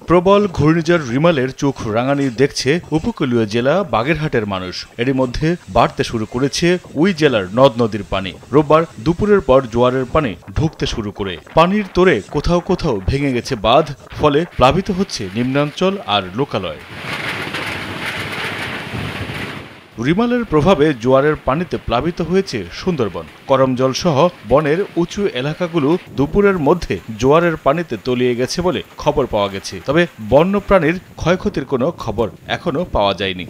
প্রবল ঘূর্ণিঝড় রিমালের চোখ রাঙানি দেখছে উপকূলীয় জেলা বাগেরহাটের মানুষ। এরই মধ্যে বাড়তে শুরু করেছে ওই জেলার নদ নদীর পানি। রোববার দুপুরের পর জোয়ারের পানি ঢুকতে শুরু করে পানির তোড়ে কোথাও কোথাও ভেঙে গেছে বাঁধ, ফলে প্লাবিত হচ্ছে নিম্নাঞ্চল আর লোকালয়। রিমালের প্রভাবে জোয়ারের পানিতে প্লাবিত হয়েছে সুন্দরবন। করমজল সহ বনের উঁচু এলাকাগুলো দুপুরের মধ্যে জোয়ারের পানিতে তলিয়ে গেছে বলে খবর পাওয়া গেছে, তবে বন্যপ্রাণীর ক্ষয়ক্ষতির কোনো খবর এখনো পাওয়া যায়নি।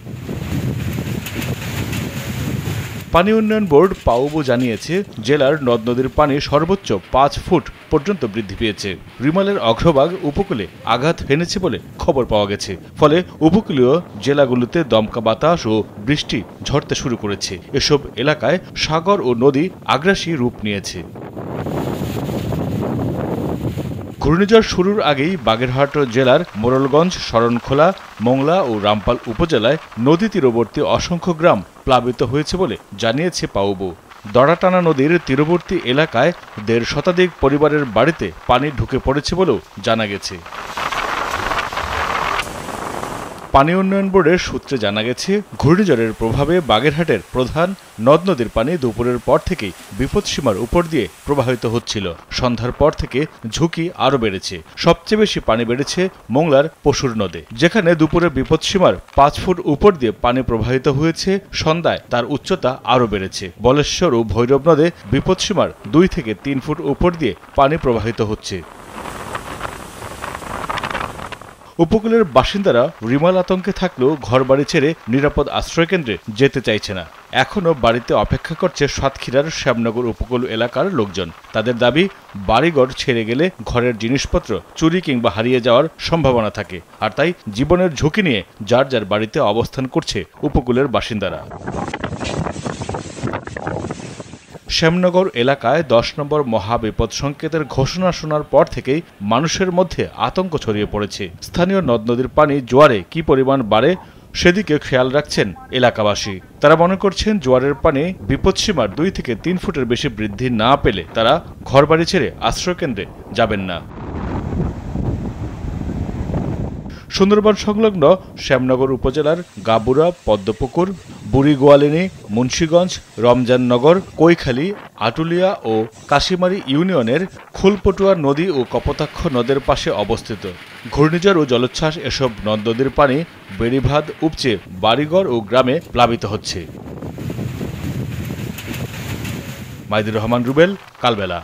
পানি উন্নয়ন বোর্ড পাউবো জানিয়েছে, জেলার নদ নদীর পানি সর্বোচ্চ 5 ফুট পর্যন্ত বৃদ্ধি পেয়েছে। রিমালের অগ্রভাগ উপকূলে আঘাত হেনেছে বলে খবর পাওয়া গেছে, ফলে উপকূলীয় জেলাগুলোতে দমকা বাতাস ও বৃষ্টি ঝরতে শুরু করেছে। এসব এলাকায় সাগর ও নদী আগ্রাসী রূপ নিয়েছে। ঘূর্ণিঝড় শুরুর আগেই বাগেরহাট জেলার মোড়লগঞ্জ, শরণখোলা, মোংলা ও রামপাল উপজেলায় নদী তীরবর্তী অসংখ্য গ্রাম প্লাবিত হয়েছে বলে জানিয়েছে পাউবো। দড়াটানা নদীর তীরবর্তী এলাকায় 1.5 শতাধিক পরিবারের বাড়িতে পানি ঢুকে পড়েছে বলেও জানা গেছে। পানি উন্নয়ন বোর্ডের সূত্রে জানা গেছে, ঘূর্ণিঝড়ের প্রভাবে বাগেরহাটের প্রধান নদ নদীর পানি দুপুরের পর থেকেই বিপদসীমার উপর দিয়ে প্রবাহিত হচ্ছিল। সন্ধ্যার পর থেকে ঝুঁকি আরও বেড়েছে। সবচেয়ে বেশি পানি বেড়েছে মোংলার পশুর নদে, যেখানে দুপুরে বিপদসীমার 5 ফুট উপর দিয়ে পানি প্রবাহিত হয়েছে। সন্ধ্যায় তার উচ্চতা আরও বেড়েছে। বলেশ্বর ও ভৈরব নদে বিপদসীমার 2 থেকে 3 ফুট উপর দিয়ে পানি প্রবাহিত হচ্ছে। উপকূলের বাসিন্দারা রিমাল আতঙ্কে থাকলেও ঘরবাড়ি ছেড়ে নিরাপদ আশ্রয়কেন্দ্রে যেতে চাইছে না। এখনও বাড়িতে অপেক্ষা করছে সাতক্ষীরার শ্যামনগর উপকূল এলাকার লোকজন। তাদের দাবি, বাড়িঘর ছেড়ে গেলে ঘরের জিনিসপত্র চুরি কিংবা হারিয়ে যাওয়ার সম্ভাবনা থাকে, আর তাই জীবনের ঝুঁকি নিয়ে যার যার বাড়িতে অবস্থান করছে উপকূলের বাসিন্দারা। শ্যামনগর এলাকায় 10 নম্বর মহাবিপদ সংকেতের ঘোষণা শোনার পর থেকেই মানুষের মধ্যে আতঙ্ক ছড়িয়ে পড়েছে। স্থানীয় নদ নদীর পানি জোয়ারে কি পরিমাণ বাড়ে সেদিকে খেয়াল রাখছেন এলাকাবাসী। তারা মনে করছেন, জোয়ারের পানি বিপদসীমার 2 থেকে 3 ফুটের বেশি বৃদ্ধি না পেলে তারা ঘরবাড়ি ছেড়ে আশ্রয়কেন্দ্রে যাবেন না। সুন্দরবন সংলগ্ন শ্যামনগর উপজেলার গাবুরা, পদ্মপুকুর, বুড়িগোয়ালিনী, মুন্সীগঞ্জ, রমজাননগর, কৈখালী, আটুলিয়া ও কাশিমারি ইউনিয়নের খুলপটুয়া নদী ও কপোতাক্ষ নদের পাশে অবস্থিত। ঘূর্ণিঝড় ও জলোচ্ছ্বাস এসব নদ নদীর পানি বেড়িবাঁধ উপচে বাড়িঘর ও গ্রামে প্লাবিত হচ্ছে। মাইদুর রহমান রুবেল, কালবেলা।